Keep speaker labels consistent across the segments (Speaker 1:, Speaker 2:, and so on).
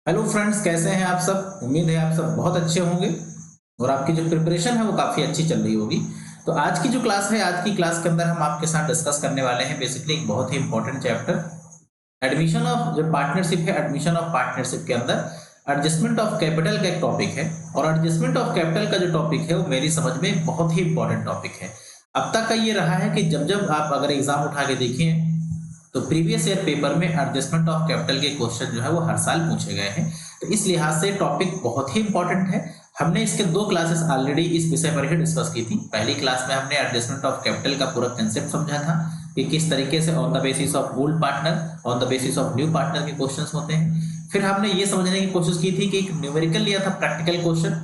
Speaker 1: Hello friends, कैसे हैं आप सब। उम्मीद है आप सब बहुत अच्छे होंगे और आपकी जो प्रिपरेशन है वो काफ़ी अच्छी चल रही होगी। तो आज की जो क्लास है, आज की क्लास के अंदर हम आपके साथ डिस्कस करने वाले हैं बेसिकली एक बहुत ही इंपॉर्टेंट चैप्टर, एडमिशन ऑफ जो पार्टनरशिप है। एडमिशन ऑफ पार्टनरशिप के अंदर एडजस्टमेंट ऑफ कैपिटल का एक टॉपिक है और एडजस्टमेंट ऑफ कैपिटल का जो टॉपिक है वो मेरी समझ में बहुत ही इंपॉर्टेंट टॉपिक है। अब तक का ये रहा है कि जब जब आप अगर एग्जाम उठा के देखिए तो प्रीवियस ईयर पेपर में एडजस्टमेंट ऑफ कैपिटल के क्वेश्चन जो है वो हर साल पूछे गए हैं। तो इस लिहाज से टॉपिक बहुत ही इंपॉर्टेंट है। हमने इसके दो क्लासेस ऑलरेडी इस विषय पर ही डिस्कस की थी। पहली क्लास में हमने एडजस्टमेंट ऑफ कैपिटल का पूरा कंसेप्ट समझा था कि किस तरीके से on the basis of old partner, on the basis of new partner के क्वेश्चंस होते हैं। फिर हमने ये समझने की कोशिश की थी कि एक न्यूमेरिकल लिया था प्रैक्टिकल क्वेश्चन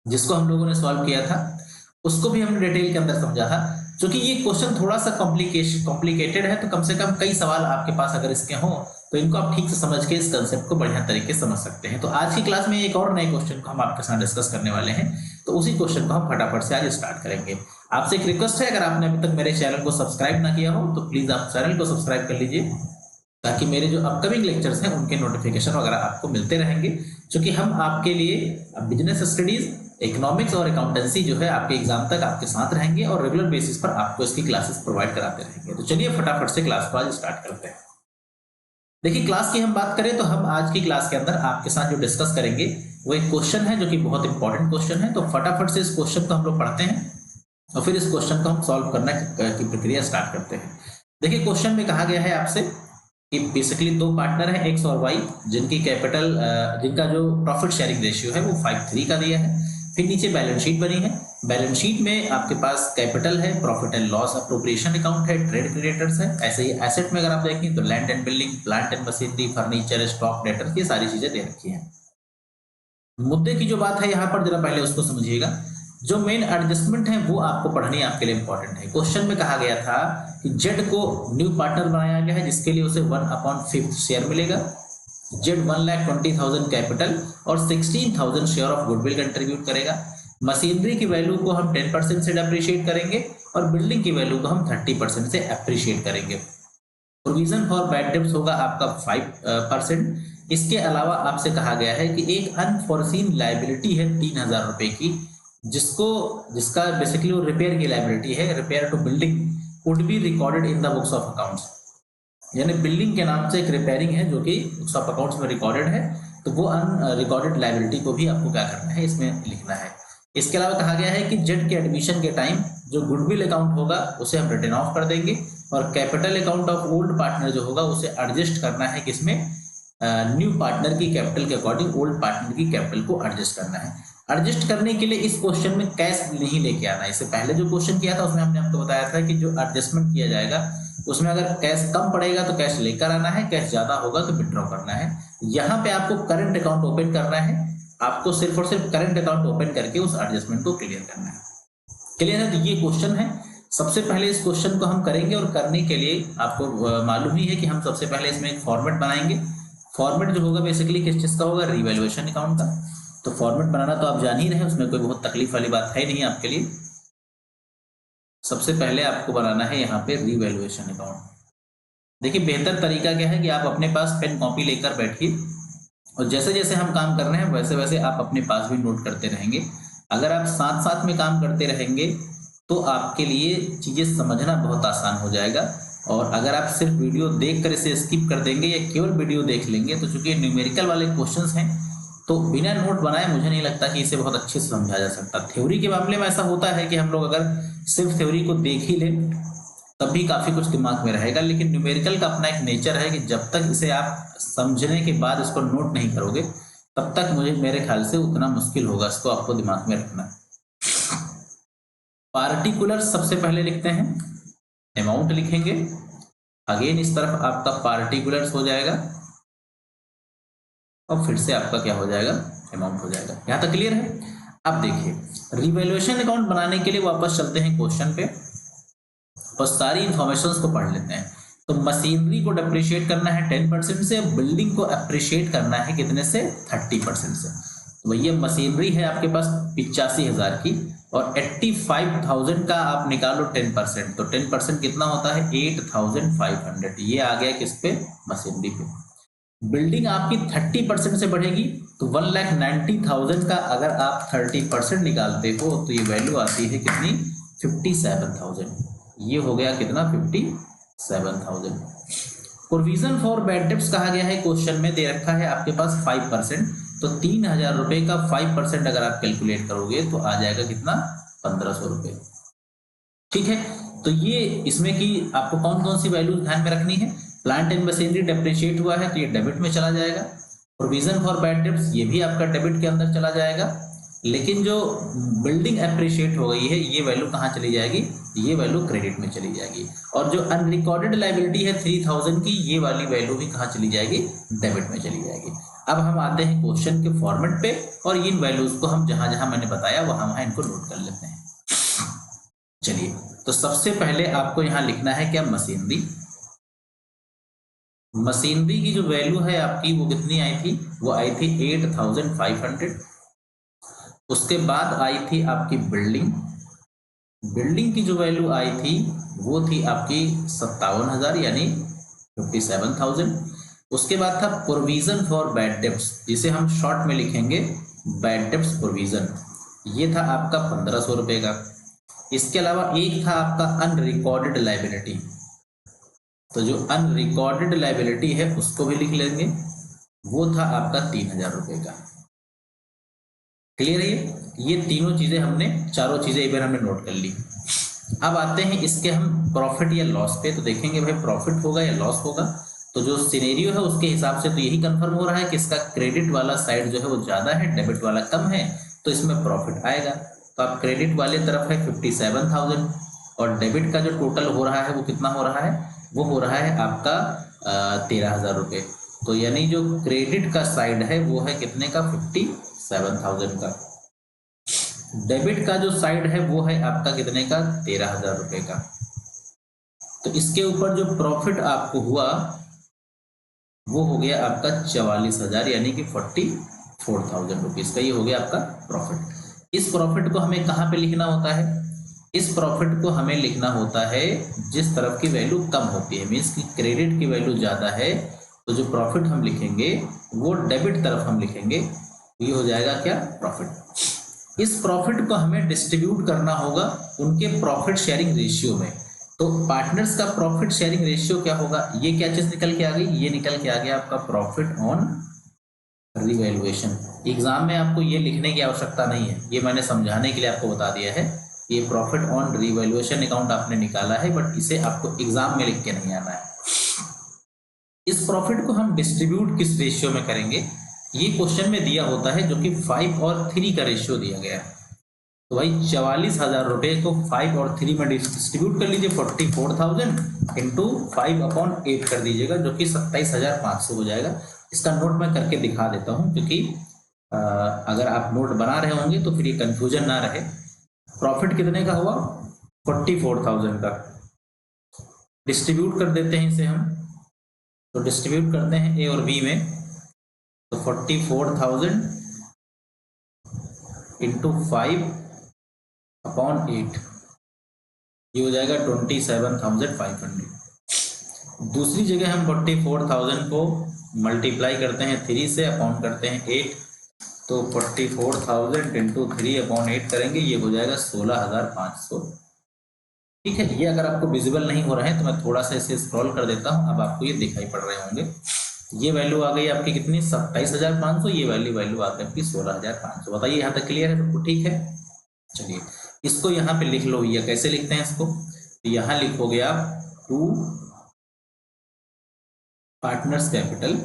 Speaker 1: जिसको हम लोगों ने सॉल्व किया था, उसको भी हमने डिटेल के अंदर समझा था। क्योंकि ये क्वेश्चन थोड़ा सा कॉम्प्लिकेटेड है तो कम से कम कई सवाल आपके पास अगर इसके हों तो इनको आप ठीक से समझ के इस कंसेप्ट को बढ़िया तरीके से समझ सकते हैं। तो आज की क्लास में एक और नए क्वेश्चन को हम आपके साथ डिस्कस करने वाले हैं। तो उसी क्वेश्चन को हम फटाफट से आज स्टार्ट करेंगे। आपसे एक रिक्वेस्ट है, अगर आपने अभी तक मेरे चैनल को सब्सक्राइब ना किया हो तो प्लीज आप चैनल को सब्सक्राइब कर लीजिए ताकि मेरे जो अपकमिंग लेक्चर्स हैं उनके नोटिफिकेशन वगैरह आपको मिलते रहेंगे। क्योंकि हम आपके लिए बिजनेस स्टडीज, इकोनॉमिक्स और अकाउंटेंसी जो है आपके एग्जाम तक आपके साथ रहेंगे और रेगुलर बेसिस पर आपको इसकी क्लासेस प्रोवाइड कराते रहेंगे। तो चलिए फटाफट से क्लास को आज स्टार्ट करते हैं। देखिए, क्लास की हम बात करें तो हम आज की क्लास के अंदर आपके साथ जो डिस्कस करेंगे वो एक क्वेश्चन है जो कि बहुत इंपॉर्टेंट क्वेश्चन है। तो फटाफट से इस क्वेश्चन को हम लोग पढ़ते हैं और फिर इस क्वेश्चन को हम सॉल्व करने की प्रक्रिया स्टार्ट करते हैं। देखिए, क्वेश्चन में कहा गया है आपसे कि बेसिकली दो पार्टनर है एक्स और वाई, जिनकी कैपिटल जिनका जो प्रॉफिट शेयरिंग रेशियो है वो 5:3 का दिया है। फिर नीचे बैलेंस शीट बनी है। बैलेंस शीट में आपके पास कैपिटल है, profit and loss appropriation account है, ट्रेड क्रेडिटर्स है। ऐसे ही एसेट में अगर आप देखें तो land and building, plant and machinery, furniture, stock, debtors, ये सारी चीजें दे रखी है। मुद्दे की जो बात है यहाँ पर जरा पहले उसको समझिएगा। जो मेन एडजस्टमेंट है वो आपको पढ़नी आपके लिए इंपॉर्टेंट है। क्वेश्चन में कहा गया था कि जेड को न्यू पार्टनर बनाया गया है जिसके लिए उसे 1/5 शेयर मिलेगा। जेड 1,20,000 कैपिटल और 16,000 शेयर ऑफ गुडविल कंट्रीब्यूट करेगा। मशीनरी की वैल्यू को हम 10% से डेप्रिशिएट करेंगे और बिल्डिंग की वैल्यू को हम 30% से एप्रिशिएट करेंगे। प्रोविजन फॉर बैड डेब्ट्स होगा आपका 5%। इसके अलावा आपसे कहा गया है कि एक अनफॉरसीन लाइबिलिटी है 3,000 रुपए की, जिसका बेसिकली वो रिपेयर की लाइबिलिटी है, repair to building would be recorded in the books of accounts. यानी बिल्डिंग के नाम से एक रिपेयरिंग है जो कि बुक्स ऑफ अकाउंट्स में रिकॉर्डेड है, तो वो अनरिकॉर्डेड लाइबिलिटी को भी आपको क्या करना है, इसमें लिखना है। इसके अलावा कहा गया है कि जेड के एडमिशन के टाइम जो गुडविल अकाउंट होगा उसे हम रिटर्न ऑफ कर देंगे और capital account of old partner जो होगा उसे एडजस्ट करना है किसमें, न्यू पार्टनर की कैपिटल के अकॉर्डिंग ओल्ड पार्टनर की कैपिटल को एडजस्ट करना है। एडजस्ट करने के लिए इस क्वेश्चन में कैश नहीं लेके आना है। इससे पहले जो क्वेश्चन किया था उसमें हमने आपको बताया था कि जो एडजस्टमेंट किया जाएगा उसमें अगर कैश कम पड़ेगा तो कैश लेकर आना है, कैश ज्यादा होगा तो विड्रॉ करना है। यहाँ पे आपको करंट अकाउंट ओपन करना है, आपको सिर्फ और सिर्फ करंट अकाउंट ओपन करके उस एडजस्टमेंट को क्लियर करना है। क्लियर है? तो ये क्वेश्चन है। सबसे पहले इस क्वेश्चन को हम करेंगे और करने के लिए आपको मालूम ही है कि हम सबसे पहले इसमें एक फॉर्मेट बनाएंगे। फॉर्मेट जो होगा बेसिकली किस चीज का होगा, रिवैल्यूएशन अकाउंट का। तो फॉर्मेट बनाना तो आप जान ही रहे हैं, उसमें कोई बहुत तकलीफ वाली बात है नहीं आपके लिए। सबसे पहले आपको बनाना है यहाँ पे रिवैल्यूएशन अकाउंट। देखिए, बेहतर तरीका क्या है कि आप अपने पास पेन कॉपी लेकर बैठिए और जैसे जैसे हम काम कर रहे हैं वैसे वैसे आप अपने पास भी नोट करते रहेंगे। अगर आप साथ साथ में काम करते रहेंगे तो आपके लिए चीजें समझना बहुत आसान हो जाएगा। और अगर आप सिर्फ वीडियो देखकर इसे स्किप कर देंगे या केवल वीडियो देख लेंगे तो चूंकि न्यूमेरिकल वाले क्वेश्चंस हैं तो बिना नोट बनाए मुझे नहीं लगता कि इसे बहुत अच्छे से समझा जा सकता। थ्योरी के मामले में ऐसा होता है कि हम लोग अगर सिर्फ थ्योरी को देख ही लें तब भी काफी कुछ दिमाग में रहेगा, लेकिन न्यूमेरिकल का अपना एक नेचर है कि जब तक इसे आप समझने के बाद इसको नोट नहीं करोगे तब तक मेरे ख्याल से उतना मुश्किल होगा इसको आपको दिमाग में रखना। पार्टिकुलर सबसे पहले लिखते हैं, अमाउंट लिखेंगे, अगेन इस तरफ आपका पार्टिकुलर्स हो जाएगा और फिर से आपका क्या हो जाएगा, अमाउंट हो जाएगा। यहां तक क्लियर है? अब देखिए, रिवैल्यूएशन अकाउंट बनाने के लिए वापस चलते हैं क्वेश्चन पे और सारी इंफॉर्मेशन को पढ़ लेते हैं। तो मशीनरी को डेप्रिशिएट करना है 10% से, बिल्डिंग को अप्रिशिएट करना है कितने से, 30% से। तो भैया मशीनरी है आपके पास 85,000 की और 85,000 का आप निकालो 10%, तो 10% कितना होता है, 8,500। ये आ गया किस पे, मशीनरी पे। बिल्डिंग आपकी 30% से बढ़ेगी तो 1,90,000 का अगर आप 30% निकालते हो तो ये वैल्यू आती है कितनी, 57,000। ये हो गया कितना, 57,000। प्रोविजन फॉर बैड डेब्ट्स कहा गया है, क्वेश्चन में दे रखा है आपके पास 5%, तो 3,000 रुपए का 5% अगर आप कैलकुलेट करोगे तो आ जाएगा कितना, 1,500 रुपए। ठीक है, तो ये इसमें कि आपको कौन कौन सी वैल्यू ध्यान में रखनी है। प्लांट एंड मशीनरी डेप्रिशिएट हुआ है तो ये डेबिट में चला जाएगा। प्रोविजन फॉर बैड डेब्ट्स ये भी आपका डेबिट के अंदर चला जाएगा। लेकिन जो बिल्डिंग एप्रिशिएट हो गई है ये वैल्यू कहाँ चली जाएगी, ये वैल्यू क्रेडिट में चली जाएगी। और जो अनरिकॉर्डेड लायबिलिटी है 3,000 की, ये वाली वैल्यू भी कहाँ चली जाएगी, डेबिट में चली जाएगी। अब हम आते हैं क्वेश्चन के फॉर्मेट पे और इन वैल्यूज को हम जहां जहां मैंने बताया वहां इनको नोट कर लेते हैं। चलिए, तो सबसे पहले आपको यहां लिखना है क्या, मशीनरी। मशीनरी की जो वैल्यू है आपकी वो कितनी आई थी, वो आई थी 8,500। उसके बाद आई थी आपकी बिल्डिंग। बिल्डिंग की जो वैल्यू आई थी वो थी आपकी 57,000 यानी 57,000। उसके बाद था प्रोविजन फॉर बैड डेब्ट्स, जिसे हम शॉर्ट में लिखेंगे बैड डेब्ट्स प्रोविजन, ये था आपका 1,500 रुपए का। इसके अलावा एक था आपका अनरिकॉर्डेड लायबिलिटी, तो जो अनरिकॉर्डेड लायबिलिटी है उसको भी लिख लेंगे, वो था आपका 3,000 रुपए का। क्लियर है, ये तीनों चीजें हमने, चारों चीजें एक बार हमने नोट कर ली। अब आते हैं इसके हम प्रॉफिट या लॉस पे, तो देखेंगे भाई प्रॉफिट होगा या लॉस होगा। तो जो सिनेरियो है उसके हिसाब से तो यही कंफर्म हो रहा है कि इसका क्रेडिट वाला साइड जो है वो ज्यादा है, डेबिट वाला कम है, तो इसमें प्रॉफिट आएगा। तो आप क्रेडिट वाले तरफ है 57,000 और डेबिट का जो टोटल हो रहा है वो कितना हो रहा है, वो हो रहा है आपका 13,000 रुपये। तो यानी जो क्रेडिट का साइड है वो है कितने का, 57,000 का। डेबिट का जो साइड है वो है आपका कितने का, 13,000 रुपये का। तो इसके ऊपर जो प्रॉफिट आपको हुआ वो हो गया आपका 44,000 यानी कि 44,000 रुपीज का, ये हो गया आपका प्रॉफिट। इस प्रॉफिट को हमें कहाँ पे लिखना होता है, इस प्रॉफिट को हमें लिखना होता है जिस तरफ की वैल्यू कम होती है, मीन्स कि क्रेडिट की वैल्यू ज्यादा है तो जो प्रॉफिट हम लिखेंगे वो डेबिट तरफ हम लिखेंगे, ये हो जाएगा क्या, प्रॉफिट। इस प्रॉफिट को हमें डिस्ट्रीब्यूट करना होगा उनके प्रॉफिट शेयरिंग रेशियो में। तो पार्टनर्स का प्रॉफिट शेयरिंग रेशियो क्या होगा, ये क्या चीज निकल के आ गई, ये निकल के आ गया आपका प्रॉफिट ऑन रिवैल्यूएशन। एग्जाम में आपको ये लिखने की आवश्यकता नहीं है, ये मैंने समझाने के लिए आपको बता दिया है। ये प्रॉफिट ऑन रिवैल्यूएशन अकाउंट आपने निकाला है, बट इसे आपको एग्जाम में लिख के नहीं आना है। इस प्रॉफिट को हम डिस्ट्रीब्यूट किस रेशियो में करेंगे, ये क्वेश्चन में दिया होता है, जो कि 5 और 3 का रेशियो दिया गया है। तो भाई 44,000 रुपए को 5 और 3 में डिस्ट्रीब्यूट कर लीजिए, 44,000 इंटू 5/8 कर दीजिएगा, जो कि 27,500 हो जाएगा। इसका नोट मैं करके दिखा देता हूं, क्योंकि अगर आप नोट बना रहे होंगे तो फिर ये कंफ्यूजन ना रहे। प्रॉफिट कितने का हुआ, 44,000 का। डिस्ट्रीब्यूट कर देते हैं इसे हम, तो डिस्ट्रीब्यूट करते हैं ए और बी में, तो 44,000 इंटू 5/8 ये हो जाएगा 27,500। दूसरी जगह हम 44,000 को मल्टीप्लाई करते हैं 3 से, अपॉन करते हैं 8, तो 44,000 इंटू 3/8 करेंगे, ये हो जाएगा 16,500। ठीक है, ये अगर आपको विजिबल नहीं हो रहा है तो मैं थोड़ा सा इसे स्क्रॉल कर देता हूं, अब आपको ये दिखाई पड़ रहे होंगे। ये वैल्यू आ गई आपकी कितनी, 27,500, ये वैल्यू आ गई आपकी 16,500। बताइए यहाँ तक क्लियर है, सबको ठीक है। चलिए इसको यहाँ पे लिख लो, ये कैसे लिखते हैं इसको, तो यहाँ लिखोगे आप 2 पार्टनर्स कैपिटल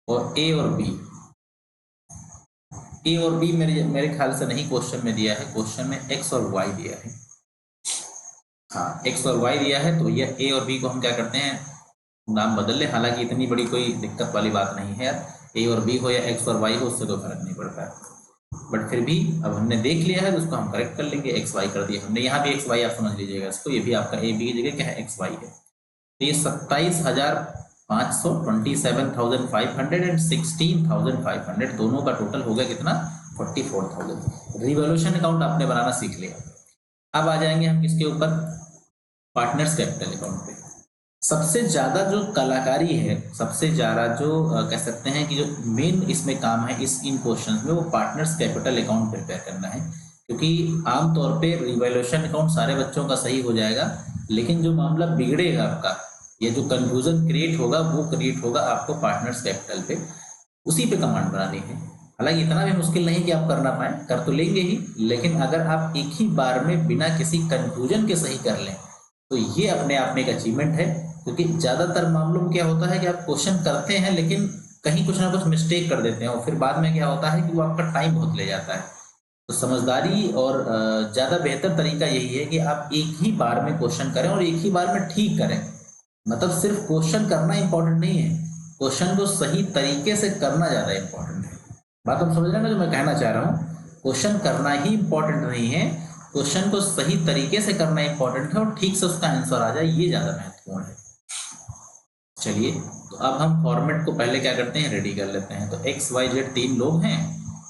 Speaker 1: और ए और बी। ए और बी मेरे ख्याल से नहीं क्वेश्चन में दिया है, क्वेश्चन में एक्स और वाई दिया है। हाँ, एक्स और वाई दिया है, तो ये ए और बी को हम क्या करते हैं, नाम बदल ले। हालांकि इतनी बड़ी कोई दिक्कत वाली बात नहीं है यार, ए और बी हो या एक्स और वाई हो, उससे कोई फर्क नहीं पड़ता है। बट फिर भी अब हमने देख लिया है तो उसको हम करेक्ट कर लेंगे, एक्स वाई कर दिया हमने। यहाँ भी एक्स वाई आप समझ लीजिएगा इसको, ये भी आपका ए बी की जगह क्या है, एक्स वाई है। तो ये 27,500, 27,500 एंड 16,500 दोनों का टोटल हो गया कितना, 44,000। रिवॉल्यूशन अकाउंट आपने बनाना सीख लिया। अब आ जाएंगे हम किसके ऊपर, पार्टनर्स कैपिटल अकाउंट पे। सबसे ज्यादा जो कलाकारी है, सबसे ज्यादा जो कह सकते हैं कि जो मेन इसमें काम है इस इन क्वेश्चंस में, वो पार्टनर्स कैपिटल अकाउंट प्रिपेयर करना है। क्योंकि आमतौर पे रिवैल्यूएशन अकाउंट सारे बच्चों का सही हो जाएगा, लेकिन जो मामला बिगड़ेगा आपका, ये जो कंफ्यूजन क्रिएट होगा वो क्रिएट होगा आपको पार्टनर्स कैपिटल पे, उसी पे कमांड बनानी है। हालांकि इतना भी मुश्किल नहीं कि आप कर ना पाए, कर तो लेंगे ही, लेकिन अगर आप एक ही बार में बिना किसी कंफ्यूजन के सही कर लें तो ये अपने आप में एक अचीवमेंट है। क्योंकि ज्यादातर मामलों में क्या होता है कि आप क्वेश्चन करते हैं लेकिन कहीं कुछ ना कुछ मिस्टेक कर देते हैं, और फिर बाद में क्या होता है कि वो आपका टाइम बहुत ले जाता है। तो समझदारी और ज्यादा बेहतर तरीका यही है कि आप एक ही बार में क्वेश्चन करें और एक ही बार में ठीक करें। मतलब सिर्फ क्वेश्चन करना इंपॉर्टेंट नहीं है, क्वेश्चन को सही तरीके से करना ज्यादा इंपॉर्टेंट है। बात आप समझ रहे हैं ना जो मैं कहना चाह रहा हूँ? क्वेश्चन करना ही इंपॉर्टेंट नहीं है, क्वेश्चन को सही तरीके से करना इंपॉर्टेंट है, और ठीक से उसका आंसर आ जाए ये ज्यादा महत्वपूर्ण है। चलिए, तो अब हम फॉर्मेट को पहले क्या करते हैं, रेडी कर लेते हैं। तो एक्स वाई जेड 3 लोग हैं,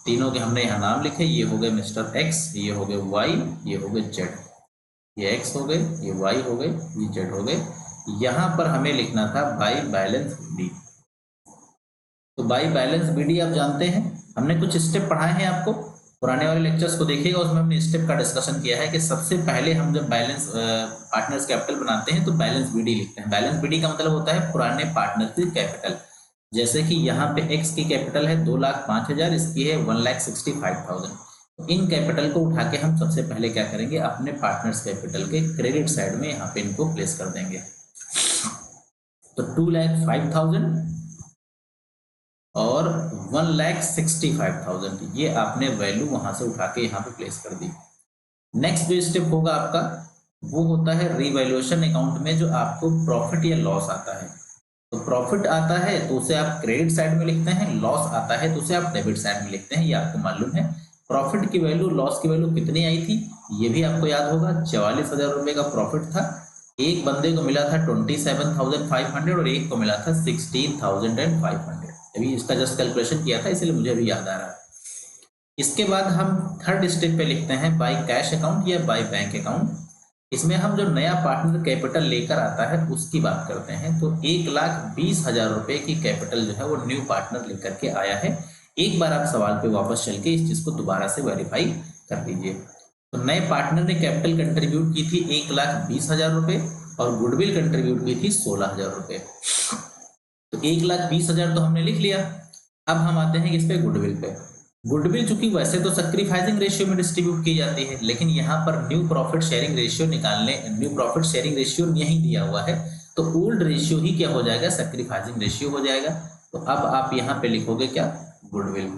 Speaker 1: तीनों के हमने यहाँ नाम लिखे, ये हो गए मिस्टर एक्स, ये हो गए वाई, ये हो गए जेड। ये एक्स हो गए, ये वाई हो गए, ये जेड हो गए। यहाँ पर हमें लिखना था बाई बैलेंस बी। तो बाई बैलेंस बीडी आप जानते हैं, हमने कुछ स्टेप पढ़ाए हैं आपको, पुराने वाले लेक्चर्स को देखिएगा, उसमें हमने स्टेप का डिस्कशन किया है कि सबसे पहले हम जब बैलेंस पार्टनर्स कैपिटल बनाते हैं तो बैलेंस बीडी लिखते हैं। बैलेंस बीडी का मतलब होता है पुराने पार्टनर की कैपिटल। जैसे कि यहाँ पे एक्स की कैपिटल है 2,05,000, इसकी है 1,65,000। इन कैपिटल को उठा के हम सबसे पहले क्या करेंगे, अपने पार्टनर्स कैपिटल के क्रेडिट साइड में यहाँ पे इनको प्लेस कर देंगे। तो 2,05,000 और 1,65,000, ये आपने वैल्यू वहां से उठा के यहाँ पे प्लेस कर दी। नेक्स्ट जो स्टेप होगा आपका वो होता है रिवैल्यूएशन अकाउंट में जो आपको प्रॉफिट या लॉस आता है। तो प्रॉफिट आता है तो उसे आप क्रेडिट साइड में लिखते हैं, लॉस आता है तो उसे आप डेबिट साइड में लिखते हैं, ये आपको मालूम है। प्रॉफिट की वैल्यू, लॉस की वैल्यू कितनी आई थी ये भी आपको याद होगा, 44,000 रुपए का प्रॉफिट था। एक बंदे को मिला था 27,500 और एक को मिला था 16,500। अभी इसका जस्ट कैलकुलेशन किया था इसलिए मुझे अभी याद आ रहा है। इसके बाद हम थर्ड स्टेप पे लिखते हैं बाय कैश अकाउंट या बाय बैंक अकाउंट। इसमें हम जो नया पार्टनर कैपिटल लेकर आता है उसकी बात करते हैं। तो 1,20,000 रुपए की कैपिटल जो है वो न्यू पार्टनर लेकर के आया है। एक बार आप सवाल पे वापस चल के इस चीज को दोबारा से वेरीफाई कर लीजिए। तो नए पार्टनर ने कैपिटल कंट्रीब्यूट की थी 1,20,000 रुपए और गुडविल कंट्रीब्यूट की थी 16,000 रुपए। तो 1,20,000 तो हमने लिख लिया। अब हम आते हैं किस पे, गुडविल पे। गुडविल चूंकि वैसे तो सैक्रिफाइसिंग रेशियो में डिस्ट्रीब्यूट की जाती है, लेकिन यहाँ पर न्यू प्रॉफिट शेयरिंग रेशियो निकालने, न्यू प्रॉफिट शेयरिंग रेशियो यही दिया हुआ है, तो ओल्ड रेशियो ही क्या हो जाएगा, सैक्रिफाइसिंग रेशियो हो जाएगा। तो अब आप यहाँ पे लिखोगे क्या, गुडविल।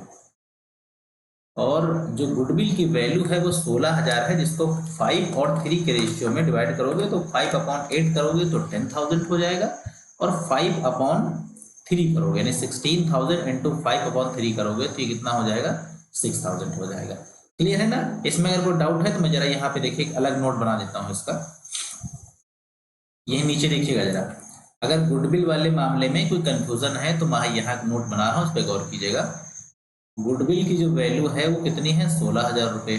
Speaker 1: और जो गुडविल की वैल्यू है वो 16,000 है, जिसको 5 और 3 के रेशियो में डिवाइड करोगे तो 5/8 करोगे तो 10,000 हो जाएगा, और 5/3 करोगे यानी 16,000 इंटू 5/3 करोगे तो ये कितना हो जाएगा, 6,000 हो जाएगा। क्लियर है ना? इसमें अगर कोई डाउट है तो मैं जरा यहाँ पे देखिए एक अलग नोट बना देता हूँ इसका, यही नीचे देखिएगा जरा। अगर गुडविल वाले मामले में कोई कंफ्यूजन है तो मैं यहाँ नोट बना रहा हूँ, उस पर गौर कीजिएगा। गुडविल की जो वैल्यू है वो कितनी है, 16,000 रुपए।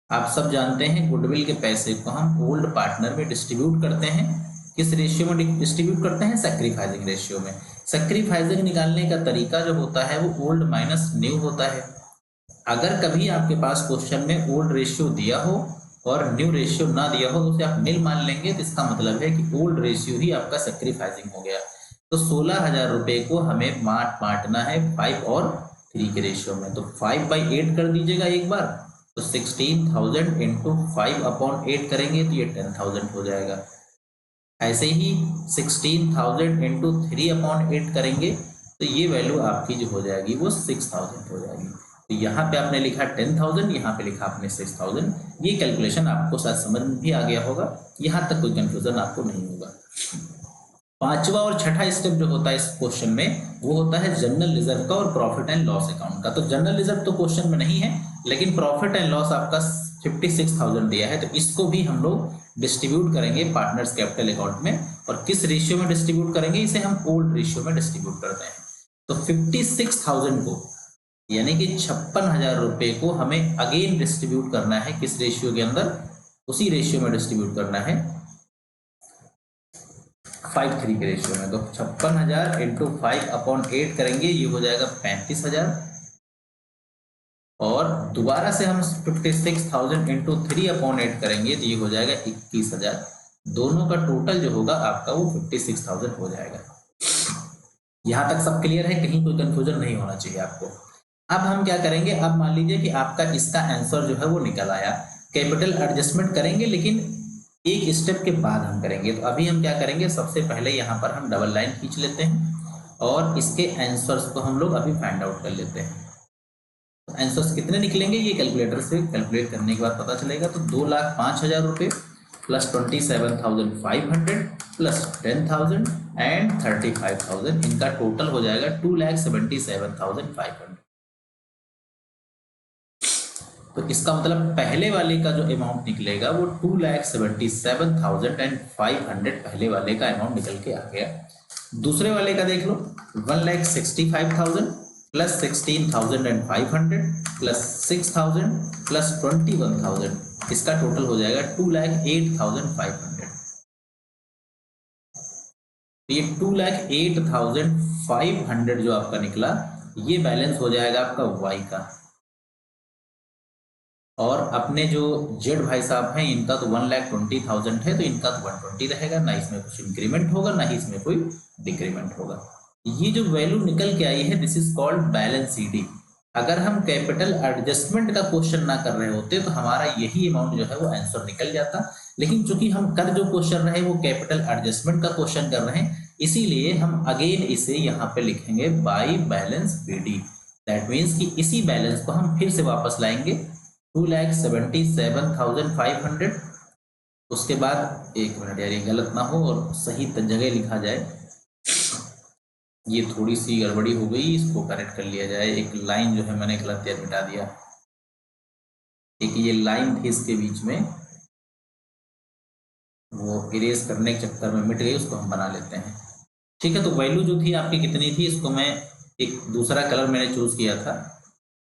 Speaker 1: आप सब जानते हैं गुडविल के पैसे को हम ओल्ड पार्टनर में डिस्ट्रीब्यूट करते हैं। किस रेशियो में डिस्ट्रीब्यूट करते हैं, सैक्रिफाइसिंग रेशियो में। सैक्रिफाइसिंग निकालने का तरीका जो होता है वो ओल्ड माइनस न्यू होता है। अगर कभी आपके पास क्वेश्चन में ओल्ड रेशियो दिया हो और न्यू रेशियो ना दिया हो तो उसे आप निल मान लेंगे, तो इसका मतलब है कि ओल्ड रेशियो ही आपका सैक्रिफाइसिंग हो गया। तो 16,000 रुपए को हमें बांटना है 5 और 3 के रेशियो में। तो 5/8 कर दीजिएगा एक बार, तो 16,000 इंटू 5/8 करेंगे तो ये 10,000 हो जाएगा। ऐसे ही 16,000 इंटू 3/8 करेंगे तो ये वैल्यू आपकी जो हो जाएगी वो 6,000 हो जाएगी। तो यहाँ पे आपने लिखा 10,000, यहाँ पे लिखा आपने 6,000। ये कैलकुलेशन आपको शायद समझ में भी आ गया होगा, यहाँ तक कोई कंफ्यूजन आपको नहीं होगा। पांचवा और छठा स्टेप जो होता है इस क्वेश्चन में वो होता है जनरल रिजर्व का और प्रॉफिट एंड लॉस अकाउंट का। तो जनरल रिजर्व तो क्वेश्चन में नहीं है, लेकिन प्रॉफिट एंड लॉस आपका 56,000 दिया है, तो इसको भी हम लोग डिस्ट्रीब्यूट करेंगे पार्टनर्स कैपिटल अकाउंट में। और किस रेशियो में डिस्ट्रीब्यूट करेंगे, इसे हम ओल्ड रेशियो में डिस्ट्रीब्यूट करते हैं। तो 56,000 को यानी कि 56,000 रुपए को हमें अगेन डिस्ट्रीब्यूट करना है, किस रेशियो के अंदर, उसी रेशियो में डिस्ट्रीब्यूट करना है। 53 के रेशियो में। तो 56,000 इंटू 5/8 करेंगे, ये हो जाएगा 35,000। और दोबारा से हम 56,000 इंटू 3/8 करेंगे तो ये हो जाएगा 21,000। दोनों का टोटल जो होगा आपका वो 56,000 हो जाएगा। यहां तक सब क्लियर है, कहीं कोई कंफ्यूजन नहीं होना चाहिए आपको। अब हम क्या करेंगे, अब मान लीजिए कि आपका इसका आंसर जो है वो निकल आया। कैपिटल एडजस्टमेंट करेंगे लेकिन एक स्टेप के बाद हम करेंगे। तो अभी हम क्या करेंगे, सबसे पहले यहाँ पर हम डबल लाइन खींच लेते हैं और इसके आंसर्स को हम लोग अभी फाइंड आउट कर लेते हैं। तो आंसर्स कितने निकलेंगे ये कैलकुलेटर से कैलकुलेट करने के बाद पता चलेगा। तो 2,05,000 रुपये प्लस 27,500 प्लस 10,000 एंड 35,000, इनका टोटल हो जाएगा 2,77,500। तो इसका मतलब पहले वाले का जो अमाउंट निकलेगा वो 2,77,500 पहले वाले का अमाउंट निकल के आ गया। दूसरे वाले का देख लो, 1,65,000 प्लस 16,500 प्लस 6,000 प्लस 21,000, इसका टोटल हो जाएगा 2,08,500। ये 2,08,500 जो आपका निकला, ये बैलेंस हो जाएगा आपका वाई का। और अपने जो जेड भाई साहब हैं इनका तो 1,20,000 है, तो इनका तो 120 रहेगा, ना इसमें कुछ इंक्रीमेंट होगा ना ही इसमें कोई डिक्रीमेंट होगा। ये जो वैल्यू निकल के आई है this is called balance CD. अगर हम कैपिटल एडजस्टमेंट का क्वेश्चन ना कर रहे होते तो हमारा यही अमाउंट जो है वो आंसर निकल जाता, लेकिन चूंकि हम कर जो क्वेश्चन रहे वो कैपिटल एडजस्टमेंट का क्वेश्चन कर रहे हैं, इसीलिए हम अगेन इसे यहाँ पे लिखेंगे by balance BD. That means कि इसी बैलेंस को हम फिर से वापस लाएंगे 2,77,500। उसके बाद एक मिनट यार, ये गलत ना हो और सही जगह लिखा जाए, ये थोड़ी सी गड़बड़ी हो गई, इसको करेक्ट कर लिया जाए। एक लाइन जो है मैंने गलत यार मिटा दिया, एक ये लाइन थी इसके बीच में, वो इरेज करने के चक्कर में मिट गई, उसको हम बना लेते हैं। ठीक है, तो वैल्यू जो थी आपकी कितनी थी, इसको मैं एक दूसरा कलर मैंने चूज किया था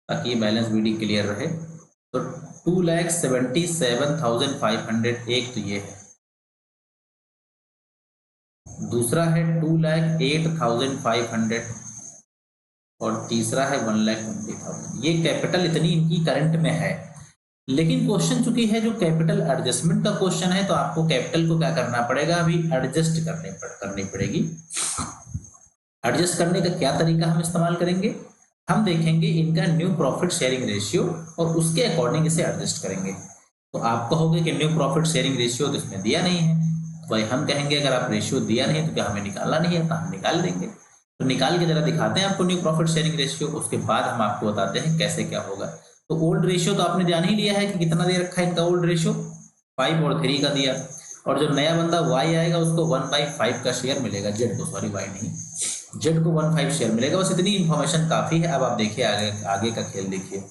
Speaker 1: ताकि ये बैलेंस बीडी क्लियर रहे। तो 2,77,500 एक तो ये है, दूसरा है 2,08,500 और तीसरा है 1,20,000। ये कैपिटल इतनी इनकी करंट में है, लेकिन क्वेश्चन चूंकि है जो कैपिटल एडजस्टमेंट का क्वेश्चन है, तो आपको कैपिटल को क्या करना पड़ेगा, अभी एडजस्ट करनी पड़ेगी। एडजस्ट करने का क्या तरीका हम इस्तेमाल करेंगे, हम देखेंगे इनका न्यू प्रॉफिट शेयरिंग रेशियो और उसके अकॉर्डिंग इसे एडजस्ट करेंगे। तो आप कहोगे कि न्यू प्रॉफिट शेयरिंग रेशियो तो इसमें दिया नहीं है, तो भाई हम कहेंगे अगर आप रेशियो दिया नहीं तो क्या हमें निकालना नहीं है, तो हम निकाल देंगे। तो निकाल के जरा दिखाते हैं आपको न्यू प्रॉफिट शेयरिंग रेशियो, उसके बाद हम आपको बताते हैं कैसे क्या होगा। तो ओल्ड रेशियो तो आपने जान ही लिया है कि कितना दे रखा है इनका ओल्ड रेशियो, 5 और 3 का दिया, और जो नया बंदा वाई आएगा उसको 1/5 का शेयर मिलेगा, जेड को, सॉरी वाई नहीं, जेड को 1/5 शेयर मिलेगा। बस इतनी इंफॉर्मेशन काफी है। अब आप देखिए आगे का खेल देखिए।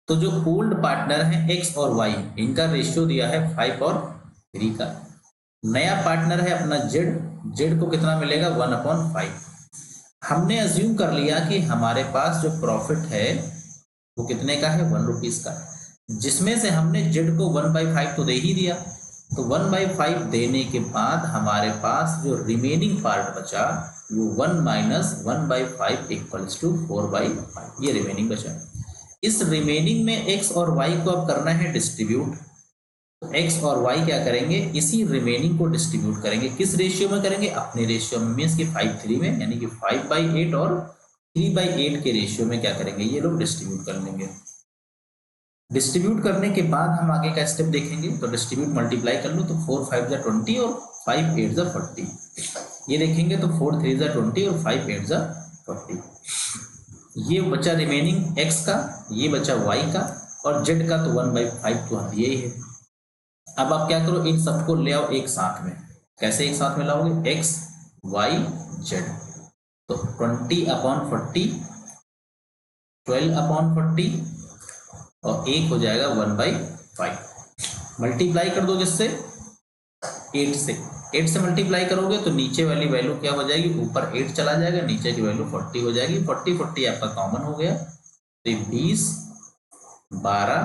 Speaker 1: तो जो ओल्ड पार्टनर है एक्स और वाई, इनका रेशियो दिया है 5 और 3 का। नया पार्टनर है अपना जेड, जेड को कितना मिलेगा 1/5। हमने अज्यूम कर लिया कि हमारे पास जो प्रॉफिट है वो कितने का है, 1 रुपीज का, जिसमें से हमने जेड को 1/5 तो दे ही दिया। तो 1/5 देने के बाद हमारे पास जो रिमेनिंग पार्ट बचा वो 1 - 1/5 = 4/5, ये रिमेनिंग बचा। इस रिमेनिंग में एक्स और वाई को अब करना है डिस्ट्रीब्यूट। तो एक्स और वाई क्या करेंगे, इसी रिमेनिंग को डिस्ट्रीब्यूट करेंगे। किस रेशियो में करेंगे, अपने रेशियो में, मीन्स कि 5:3 में, यानी कि 5/8 और 3/8 के रेशियो में क्या करेंगे, ये लोग डिस्ट्रीब्यूट कर लेंगे। डिस्ट्रीब्यूट करने के बाद हम आगे का स्टेप देखेंगे। तो डिस्ट्रीब्यूट मल्टीप्लाई कर लो, तो 4 × 5 = 20 और 5 × 8 = 40। ये देखेंगे तो 4 × 3 = 20 और 5 × 8 = 40। ये बचा रिमेनिंग एक्स का, ये बचा वाई का, और जेड का तो 1/5 तो हम दिए ही है। अब आप क्या करो, इन सबको ले आओ एक साथ में। कैसे एक साथ में लाओगे, एक्स वाई जेड, तो 20/40, 12/40 और एक हो जाएगा 1/5। मल्टीप्लाई कर दो जिससे 8 से, 8 से मल्टीप्लाई करोगे तो नीचे वाली वैल्यू क्या हो जाएगी, ऊपर 8 चला जाएगा, नीचे की वैल्यू 40 हो जाएगी। 40 आपका कॉमन हो गया, तो 20 12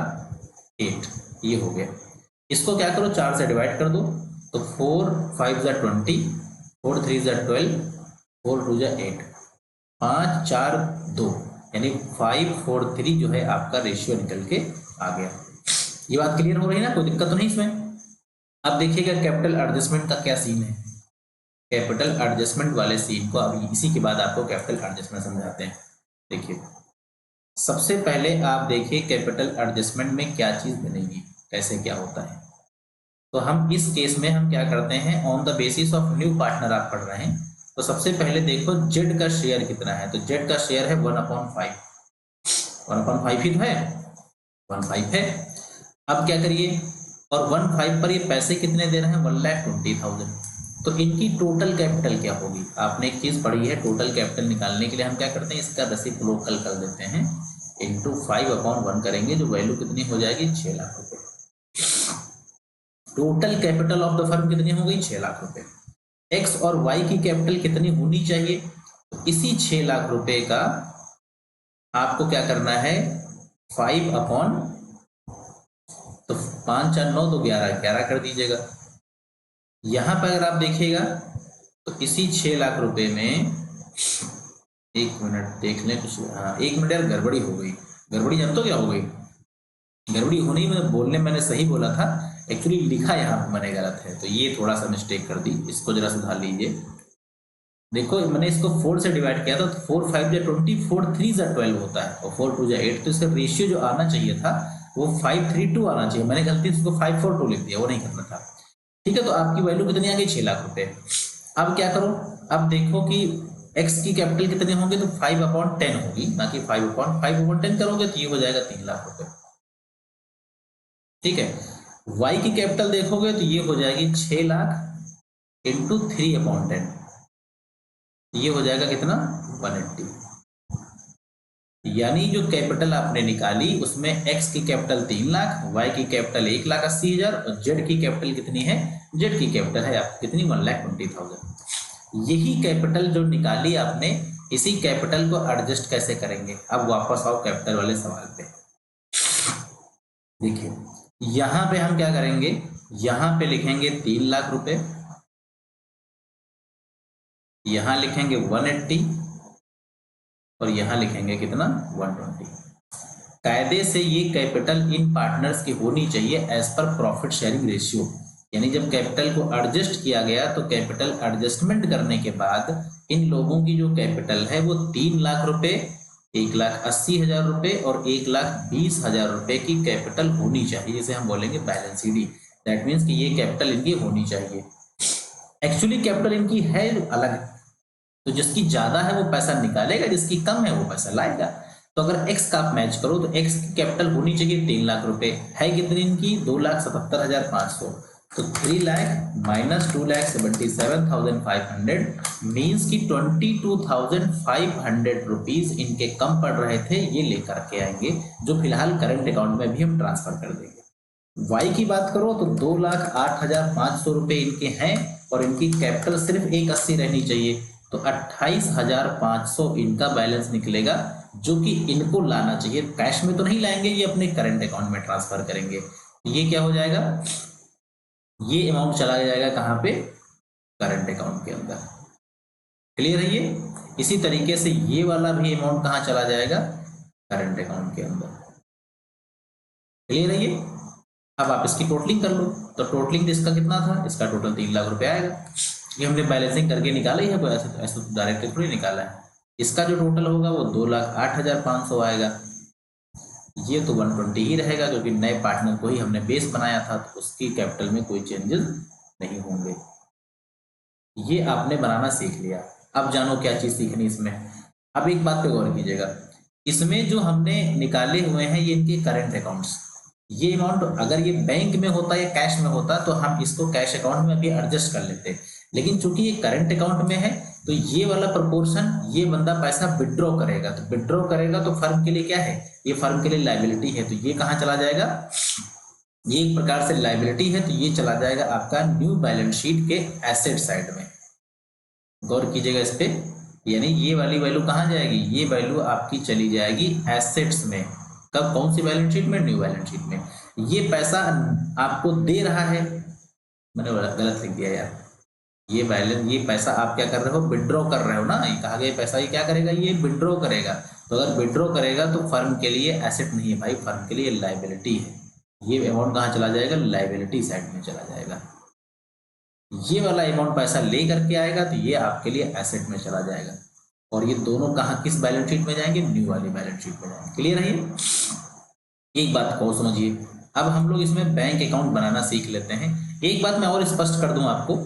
Speaker 1: 8 ये हो गया। इसको क्या करो, 4 से डिवाइड कर दो, तो 4 5 जा 20, 4 3 जा 12, 4 2 जा 8, 5 4 2, यानी 5 4 3 जो है आपका रेशियो निकल के आ गया। ये बात क्लियर हो रही है ना, कोई दिक्कत तो नहीं इसमें। अब देखिएगा कैपिटल एडजस्टमेंट का क्या सीन है। कैपिटल एडजस्टमेंट वाले सीन को अभी इसी के बाद आपको कैपिटल एडजस्टमेंट समझाते हैं। देखिए सबसे पहले आप देखिए कैपिटल एडजस्टमेंट में क्या चीज बनेगी, कैसे क्या होता है। तो हम इस केस में हम क्या करते हैं, on the basis of new partner आप पढ़ रहे हैं, तो सबसे पहले देखो जेड का शेयर कितना है। तो जेड का शेयर है 1/5, 1/5 ही तो है, 1/5 है। अब क्या करिए, और 1/5 पर ये पैसे कितने दे रहे हैं, 1,20,000। तो इनकी टोटल कैपिटल क्या होगी। आपने एक चीज पढ़ी है, टोटल कैपिटल निकालने के लिए हम क्या करते हैं, इसका रेसिप्रोकल कर देते हैं, इंटू 5/1 करेंगे, जो वैल्यू कितनी हो जाएगी, 6 लाख रुपए। Total capital of the firm कितनी हो गई, 6 लाख रुपए। एक्स और वाई की कैपिटल कितनी होनी चाहिए, तो इसी 6 लाख रुपए का आपको क्या करना है, 5/, तो 5 4 9 तो 11, 11 कर दीजिएगा। यहां पर अगर आप देखिएगा तो इसी 6 लाख रुपए में, एक मिनट देख लें कुछ, हाँ 1 मिनट यार, गड़बड़ी हो गई। गड़बड़ी जानते हो क्या हो गई, गड़बड़ी होनी में बोलने मैंने सही बोला था, एक्चुअली लिखा यहाँ पर मैंने गलत है, तो ये थोड़ा सा मिस्टेक कर दी, इसको जरा सुधार लीजिए। देखो मैंने इसको 4 से डिवाइड किया था, तो 4 5 जा 20, 4 3 जा 12 होता है, और 4 2 जा 8, तो इसका रेशियो जो आना चाहिए था वो 5:3:2 आना चाहिए। मैंने गलती से इसको 5:4:2 लिख दिया, वो नहीं करना था। ठीक है, तो आपकी वैल्यू कितनी आ गई, 6 लाख रुपए। अब क्या करो, अब देखो कि एक्स की कैपिटल कितने होंगे, तो 5/10 होगी, ना कि 5/10 करोगे तो ये हो जाएगा 3 लाख रुपए। ठीक है, वाई की कैपिटल देखोगे तो ये हो जाएगी 6 लाख इंटू 3/10, ये हो जाएगा कितना, 180। यानी जो कैपिटल आपने निकाली उसमें एक्स की कैपिटल 3 लाख, वाई की कैपिटल 1,80,000, और जेड की कैपिटल कितनी है, जेड की कैपिटल है आपकी कितनी, 1,20,000। यही कैपिटल जो निकाली आपने, इसी कैपिटल को एडजस्ट कैसे करेंगे। अब वापस आओ कैपिटल वाले सवाल पे। देखिए यहां पे हम क्या करेंगे, यहां पे लिखेंगे 3 लाख रुपए, यहां लिखेंगे 180, और यहां लिखेंगे कितना, 120। कायदे से ये कैपिटल इन पार्टनर्स की होनी चाहिए as per profit sharing ratio. यानी जब कैपिटल को एडजस्ट किया गया तो कैपिटल एडजस्टमेंट करने के बाद इन लोगों की जो कैपिटल है वो 3 लाख रुपए, 1,80,000 रुपए और 1,20,000 रुपए की कैपिटल होनी चाहिए, जिसे हम बोलेंगे बैलेंस शीट। दैट मीन्स कि ये कैपिटल इनकी होनी चाहिए। एक्चुअली कैपिटल इनकी है अलग, तो जिसकी ज्यादा है वो पैसा निकालेगा, जिसकी कम है वो पैसा लाएगा। तो अगर एक्स का आप मैच करो तो एक्स की कैपिटल होनी चाहिए 3 लाख रुपए, है कितनी इनकी, 2,77,500। तो 3 लाख माइनस 2,77,500 मीन्स की 22,500 रुपीज इनके कम पड़ रहे थे, ये लेकर के आएंगे, जो फिलहाल करंट अकाउंट में भी हम ट्रांसफर कर देंगे। वाई की बात करो तो 2,08,500 रुपए इनके हैं, और इनकी कैपिटल सिर्फ 1,80 रहनी चाहिए, तो 28,500 इनका बैलेंस निकलेगा, जो कि इनको लाना चाहिए। कैश में तो नहीं लाएंगे, ये अपने करंट अकाउंट में ट्रांसफर करेंगे। ये क्या हो जाएगा, ये अमाउंट चला जाएगा कहां पे, करंट अकाउंट के अंदर। क्लियर है ये। इसी तरीके से ये वाला भी अमाउंट कहां चला जाएगा, करंट अकाउंट के अंदर। क्लियर है ये। अब आप इसकी टोटलिंग कर लो, तो टोटलिंग इसका कितना था, इसका टोटल 3 लाख रुपए आएगा। ये हमने बैलेंसिंग करके निकाला ही है, कोई ऐसे डायरेक्ट थोड़ी निकाला है। इसका जो टोटल होगा वो 2,08,500 आएगा। ये तो 120 ही रहेगा, क्योंकि नए पार्टनर को ही हमने बेस बनाया था, तो उसकी कैपिटल में कोई चेंजेस नहीं होंगे। ये आपने बनाना सीख लिया। अब जानो क्या चीज सीखनी इसमें। अब एक बात पे गौर कीजिएगा, इसमें जो हमने निकाले हुए हैं ये इनके करंट अकाउंट्स, ये अमाउंट अगर ये बैंक में होता या कैश में होता तो हम इसको कैश अकाउंट में भी एडजस्ट कर लेते, लेकिन चूंकि ये करंट अकाउंट में है तो ये वाला प्रोपोर्शन, ये बंदा पैसा विड्रॉ करेगा, तो विड्रॉ करेगा तो फर्म के लिए क्या है, ये फर्म के लिए लायबिलिटी है, तो ये कहां चला जाएगा, ये एक प्रकार से लायबिलिटी है, तो ये चला जाएगा आपका न्यू बैलेंस शीट के एसेट साइड में। गौर कीजिएगा इस पे, यानी ये वाली वैल्यू कहां जाएगी, ये वैल्यू आपकी चली जाएगी एसेट्स में। कब, कौन सी बैलेंस शीट में, न्यू बैलेंस शीट में। ये पैसा आपको दे रहा है, मैंने गलत लिख दिया यार, ये बैलेंस, ये पैसा आप क्या कर रहे हो, विड्रॉ कर रहे हो ना, ये कहा गया पैसा ये क्या करेगा, ये विड्रॉ करेगा। तो अगर विड्रॉ करेगा तो फर्म के लिए एसेट नहीं है भाई, फर्म के लिए लाइबिलिटी है। ये अमाउंट कहाँ चला जाएगा, लाइबिलिटी साइड में चला जाएगा। ये वाला अमाउंट पैसा ले करके आएगा तो ये आपके लिए एसेट में चला जाएगा। और ये दोनों कहाँ, किस बैलेंस शीट में जाएंगे, न्यू वाली बैलेंस शीट में जाएंगे। क्लियर है ये? एक बात को समझिए, अब हम लोग इसमें बैंक अकाउंट बनाना सीख लेते हैं। एक बात मैं और स्पष्ट कर दूं आपको,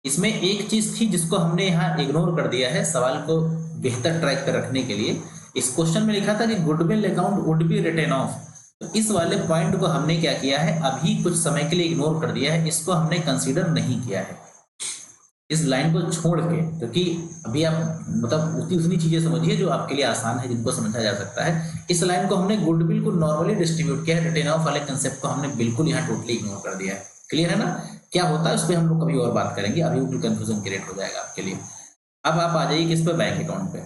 Speaker 1: इसमें एक चीज थी जिसको हमने यहाँ इग्नोर कर दिया है सवाल को बेहतर ट्रैक पर रखने के लिए। इस क्वेश्चन में लिखा था कि goodwill account would be written off, तो इस वाले पॉइंट को हमने क्या किया है, अभी कुछ समय के लिए इग्नोर कर दिया है, इसको हमने कंसीडर नहीं किया है, इस लाइन को छोड़ के, क्योंकि अभी आप मतलब उतनी चीजें समझिए जो आपके लिए आसान है, जिनको समझा जा सकता है। इस लाइन को हमने गुडविल को नॉर्मली डिस्ट्रीब्यूट किया है, रिटन ऑफ वाले कंसेप्ट को हमने बिल्कुल यहाँ टोटली इग्नोर कर दिया है। क्लियर है ना? क्या होता है उस पर हम लोग कभी और बात करेंगे, अभी बिल्कुल कंफ्यूजन क्रिएट हो जाएगा आपके लिए। अब आप आ जाइए किस पे, बैंक अकाउंट पे।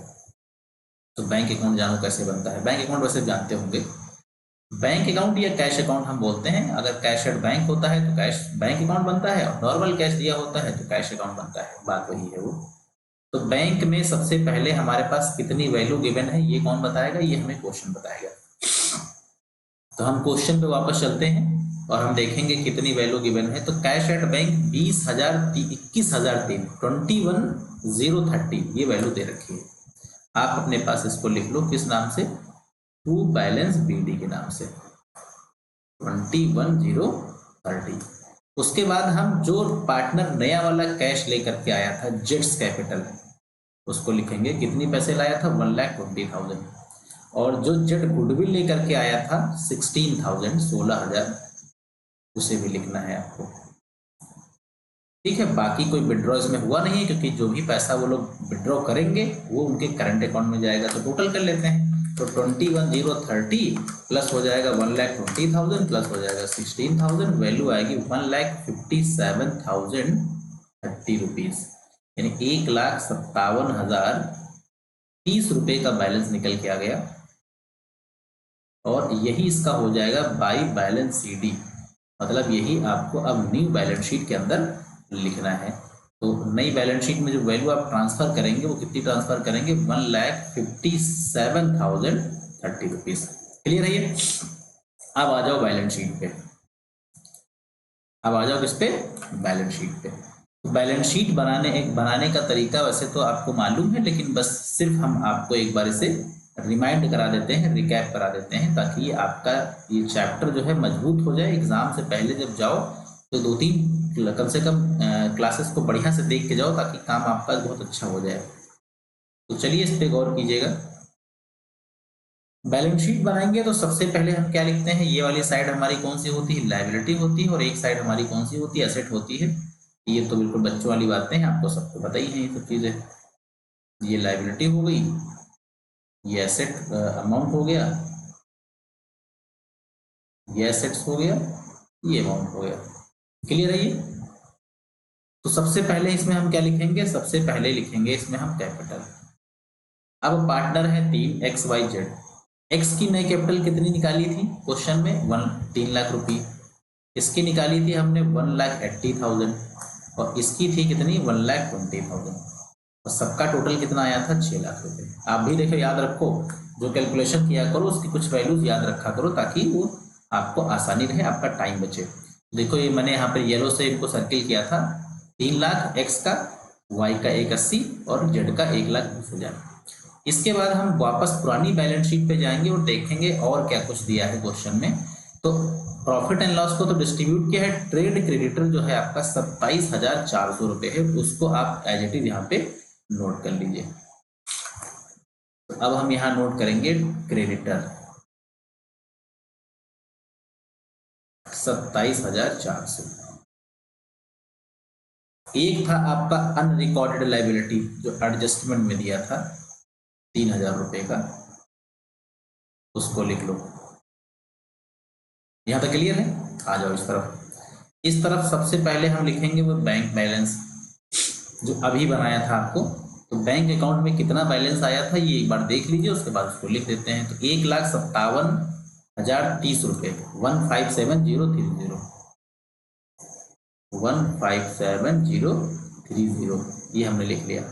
Speaker 1: तो बैंक अकाउंट जानो कैसे बनता है। बैंक अकाउंट वैसे जानते होंगे, बैंक अकाउंट या कैश अकाउंट हम बोलते हैं। अगर कैश एट बैंक होता है तो कैश बैंक अकाउंट बनता है, और नॉर्मल कैश दिया होता है तो कैश अकाउंट बनता है, बात वही है वो। तो बैंक में सबसे पहले हमारे पास कितनी वैल्यू गिवन है ये कौन बताएगा, ये हमें क्वेश्चन बताएगा। तो हम क्वेश्चन पे वापस चलते हैं और हम देखेंगे कितनी वैल्यू गिवन है। तो कैश एट बैंक 21,003 21,030 ये वैल्यू दे रखी है। आप अपने पास इसको लिख लो किस नाम से, टू बैलेंस बीडी के नाम से, 21,030। उसके बाद हम जो पार्टनर नया वाला कैश लेकर के आया था जेट्स कैपिटल, उसको लिखेंगे कितनी पैसे लाया था, 1,20,000। और जो जेट गुडविल लेकर के आया था 16,000 16,000, उसे भी लिखना है आपको। ठीक है, बाकी कोई विड्रॉ इसमें हुआ नहीं है, क्योंकि जो भी पैसा वो लोग विड्रॉ करेंगे वो उनके करंट अकाउंट में जाएगा। तो टोटल कर लेते हैं, तो 21,030 प्लस हो जाएगा 1,20,000 प्लस हो जाएगा 16,000, वैल्यू आएगी 1,57,030 रुपीज, यानी 1,57,030 रुपए का बैलेंस निकल के आ गया। और यही इसका हो जाएगा बाई बैलेंस सीडी, मतलब यही आपको अब न्यू बैलेंस शीट के अंदर लिखना है। तो नई बैलेंस शीट में जो वैल्यू आप ट्रांसफर करेंगे वो कितनी ट्रांसफर करेंगे, 1,57,030 रुपीज। क्लियर है ये? अब आ जाओ बैलेंस शीट पे, अब आ जाओ किस पे, बैलेंस शीट पे। तो बैलेंस शीट बनाने का तरीका वैसे तो आपको मालूम है, लेकिन बस सिर्फ हम आपको एक बार इसे रिमाइंड करा देते हैं, रिकैप करा देते हैं, ताकि ये आपका ये चैप्टर जो है मजबूत हो जाए। एग्जाम से पहले जब जाओ तो 2-3 कम से कम क्लासेस को बढ़िया से देख के जाओ, ताकि काम आपका बहुत अच्छा हो जाए। तो चलिए इस पे गौर कीजिएगा। बैलेंस शीट बनाएंगे तो सबसे पहले हम क्या लिखते हैं, ये वाली साइड हमारी कौन सी होती है, लायबिलिटी होती है, और एक साइड हमारी कौन सी होती है, एसेट होती है। ये तो बिल्कुल बच्चों वाली बातें हैं, आपको सबको पता ही है ये सब चीजें। ये लायबिलिटी हो गई, ये एसेट अमाउंट हो गया, ये एसेट्स हो गया, ये अमाउंट हो गया। क्लियर है ये? तो सबसे पहले इसमें हम क्या लिखेंगे, सबसे पहले लिखेंगे इसमें हम कैपिटल। अब पार्टनर है 3 XYZ। एक्स की नई कैपिटल कितनी निकाली थी क्वेश्चन में, 3 लाख रुपये। इसकी निकाली थी हमने 1,80,000, और इसकी थी कितनी, 1,20,000, और सबका टोटल कितना आया था, 6 लाख रुपए। आप भी देखो, याद रखो, जो कैलकुलेशन किया करो उसकी कुछ वैल्यूज याद रखा करो, ताकि वो आपको आसानी रहे, आपका टाइम बचे। देखो ये मैंने यहाँ पर येलो से इनको सर्किल किया था, 3 लाख एक्स का, वाई का 1,80 और जेड का 1,20,000। इसके बाद हम वापस पुरानी बैलेंस शीट पे जाएंगे और देखेंगे और क्या कुछ दिया है क्वेश्चन में। तो प्रॉफिट एंड लॉस को तो डिस्ट्रीब्यूट किया है, ट्रेड क्रेडिटर जो है आपका 27,400 रुपए है, उसको आप एज इट इज यहाँ पे नोट कर लीजिए। तो अब हम यहाँ नोट करेंगे क्रेडिटर 27,400। एक था आपका अनरिकॉर्डेड लाइबिलिटी जो एडजस्टमेंट में दिया था 3,000 रुपए का, उसको लिख लो। यहां तक क्लियर है? आ जाओ इस तरफ। इस तरफ सबसे पहले हम लिखेंगे वो बैंक बैलेंस जो अभी बनाया था आपको। तो बैंक अकाउंट में कितना बैलेंस आया था ये एक बार देख लीजिए, उसके बाद उसको लिख देते हैं। तो 1,57,030 रुपए, 157,030। 157030, ये हमने लिख लिया।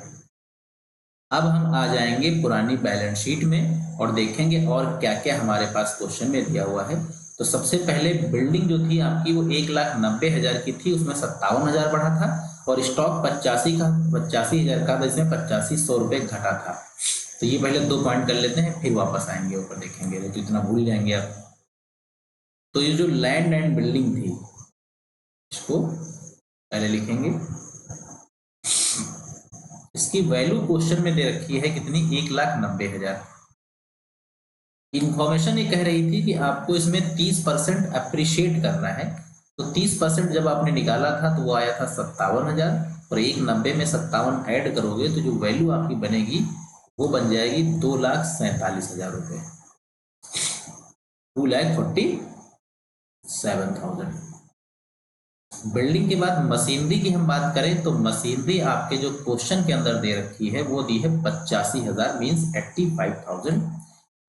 Speaker 1: अब हम आ जाएंगे पुरानी बैलेंस शीट में और देखेंगे और क्या क्या हमारे पास क्वेश्चन में दिया हुआ है। तो सबसे पहले बिल्डिंग जो थी आपकी वो 1,90,000 की थी, उसमें 57,000 बढ़ा था, और स्टॉक 85,000 का था, इसमें 8500 रुपये घटा था। तो ये पहले 2 पॉइंट कर लेते हैं, फिर वापस आएंगे ऊपर देखेंगे, तो इतना भूल जाएंगे आप। तो ये जो लैंड एंड बिल्डिंग थी इसको पहले लिखेंगे। इसकी वैल्यू क्वेश्चन में दे रखी है कितनी, 1,90,000। इंफॉर्मेशन ये कह रही थी कि आपको इसमें 30% अप्रिशिएट करना है। तो 30% जब आपने निकाला था तो वो आया था 57,000, और 1,90 में 57 ऐड करोगे तो जो वैल्यू आपकी बनेगी वो बन जाएगी 2,47,000 रुपये, 2,47,000। बिल्डिंग के बाद मशीनरी की हम बात करें तो मशीनरी आपके जो क्वेश्चन के अंदर दे रखी है वो दी है 85,000 मीन्स 85,000,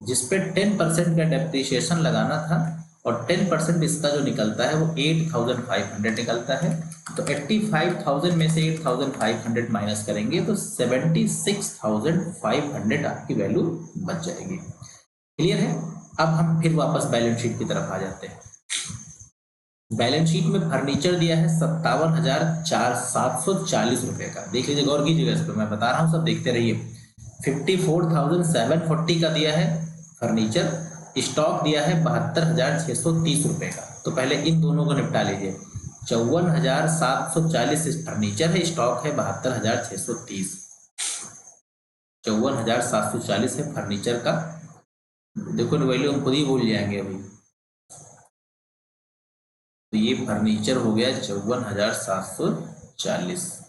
Speaker 1: जिसपे 10% का डेप्रिसिएशन लगाना था, और 10% इसका जो निकलता है वो 8,500 निकलता है। तो 85,000 में से 8,500 माइनस करेंगे तो 76,500 आपकी वैल्यू बच जाएगी। क्लियर है? अब हम फिर वापस बैलेंस शीट की तरफ आ जाते हैं। बैलेंस शीट में फर्नीचर दिया है 57,740 रुपए का। देख लीजिए, गौर कीजिएगा इस पर, मैं बता रहा हूँ, सब देखते रहिए। 54,740 का दिया है फर्नीचर, स्टॉक दिया है 72,630 रुपए का। तो पहले इन दोनों को निपटा लीजिए। 54,740 फर्नीचर है, स्टॉक है 72,630। 54,740 है फर्नीचर का, देखो वैल्यू हम खुद ही भूल जाएंगे अभी। तो ये फर्नीचर हो गया 54,740,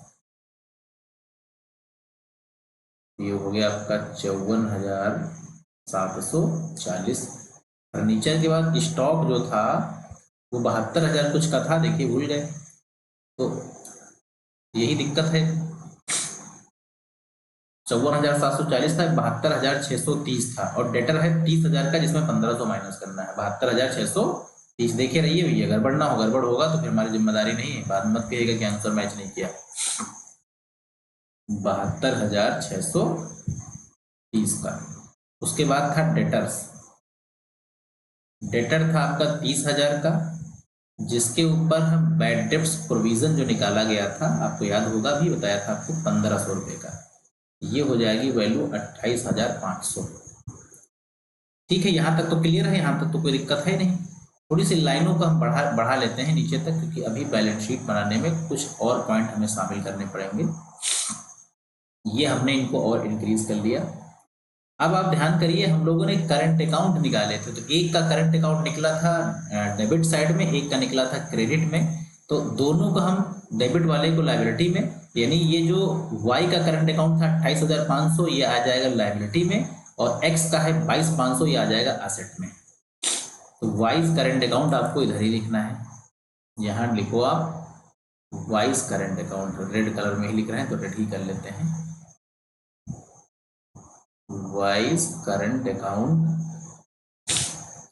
Speaker 1: ये हो गया आपका 54,740 फर्नीचर के बाद स्टॉक जो था वो 72,000 कुछ का था, देखिए भूल गए, तो यही दिक्कत है। 54,740 था, 72,630 था, और डेटर है 30,000 का, जिसमें 1,500 माइनस करना है। 72,630 देखे रहिए भैया, गड़बड़ ना हो, गड़बड़ होगा तो फिर हमारी जिम्मेदारी नहीं है, बाद में मत कहिएगा कि आंसर मैच नहीं किया। 72,630 का। उसके बाद था डेटर्स, डेटर था आपका 30,000 का, जिसके ऊपर हम बैड डेब्ट्स प्रोविजन जो निकाला गया था, आपको याद होगा, भी बताया था आपको, 1,500 रुपए का। ये हो जाएगी वैल्यू 28,500। ठीक है, यहां तक तो क्लियर है, यहां तक तो कोई दिक्कत है नहीं। थोड़ी सी लाइनों को हम बढ़ा लेते हैं नीचे तक, क्योंकि अभी बैलेंस शीट बनाने में कुछ और पॉइंट हमें शामिल करने पड़ेंगे। ये हमने इनको और इंक्रीज कर लिया। अब आप ध्यान करिए, हम लोगों ने करंट अकाउंट निकाले थे, तो एक का करंट अकाउंट निकला था डेबिट साइड में, एक का निकला था क्रेडिट में। तो दोनों को हम, डेबिट वाले को लायबिलिटी में, यानी ये जो y का करंट अकाउंट था 28,500, ये आ जाएगा लायबिलिटी में, और x का है 22,500, ये आ जाएगा एसेट में। तो वाइज करंट अकाउंट आपको इधर ही लिखना है, यहाँ लिखो आप wise current account, red colour में ही लिख रहे हैं तो रेड ही कर लेते हैं। वाइज करंट अकाउंट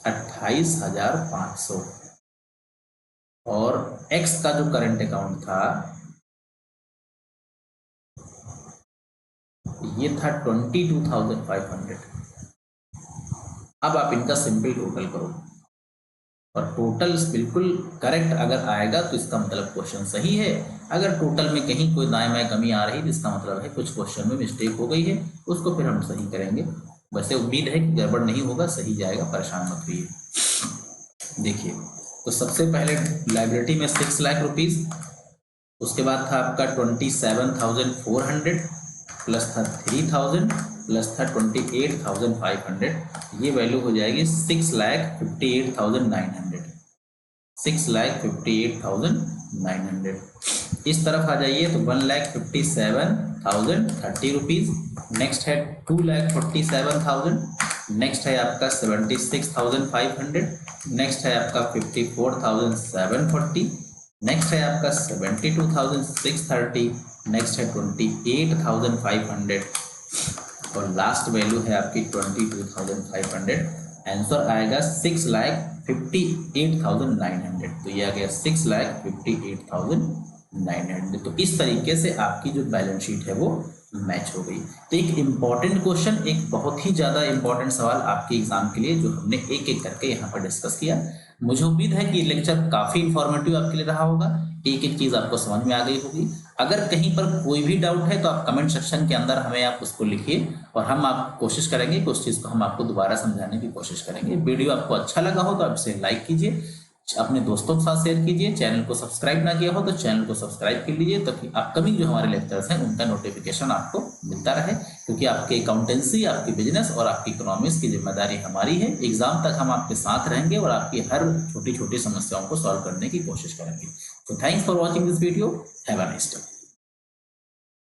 Speaker 1: 28,500, और x का जो करंट अकाउंट था ये था 22,500। अब आप इनका सिंपल टोटल करो, और टोटल बिल्कुल करेक्ट अगर आएगा तो इसका मतलब क्वेश्चन सही है। अगर टोटल में कहीं कोई दाएं बाएं कमी आ रही तो इसका मतलब है कुछ क्वेश्चन में मिस्टेक हो गई है, उसको फिर हम सही करेंगे। वैसे उम्मीद है कि गड़बड़ नहीं होगा, सही जाएगा, परेशान मत होइए। देखिए, तो सबसे पहले लाइबिलिटी में 6 लाख रुपीज, उसके बाद था आपका 27,400, प्लस था 3,000, प्लस था 28,500, ये वैल्यू हो जाएगी 6,58,900, 6,58,900। इस तरफ आ जाइए तो 1,57,030 रुपीज। नेक्स्ट है 2,47,000, नेक्स्ट है आपका 76,500, नेक्स्ट है आपका 54,740, नेक्स्ट है आपका 72,630, नेक्स्ट है 28,500, और लास्ट वैल्यू है आपकी 22,500। आंसर आएगा 6,58,900। तो ये आ गया 6,58,900। तो इस तरीके से आपकी जो बैलेंस शीट है वो मैच हो गई। तो एक इंपॉर्टेंट क्वेश्चन, एक बहुत ही ज्यादा इंपॉर्टेंट सवाल आपके एग्जाम के लिए जो हमने एक एक करके यहाँ पर डिस्कस किया। मुझे उम्मीद है कि ये लेक्चर काफी इंफॉर्मेटिव आपके लिए रहा होगा, एक एक चीज आपको समझ में आ गई होगी। अगर कहीं पर कोई भी डाउट है तो आप कमेंट सेक्शन के अंदर हमें आप उसको लिखिए और हम आप कोशिश करेंगे कि उस चीज को हम आपको दोबारा समझाने की कोशिश करेंगे। वीडियो आपको अच्छा लगा हो तो आप इसे लाइक कीजिए, अपने दोस्तों के साथ शेयर कीजिए। चैनल को सब्सक्राइब ना किया हो तो चैनल को सब्सक्राइब कर लीजिए ताकि अपकमिंग जो हमारे लेक्चर्स हैं उनका नोटिफिकेशन आपको मिलता रहे, क्योंकि आपके अकाउंटेंसी, आपकी बिजनेस और आपकी इकोनॉमिक्स की जिम्मेदारी हमारी है। एग्जाम तक हम आपके साथ रहेंगे और आपकी हर छोटी छोटी समस्याओं को सॉल्व करने की कोशिश करेंगे। तो thanks for watching this video. Have a nice day.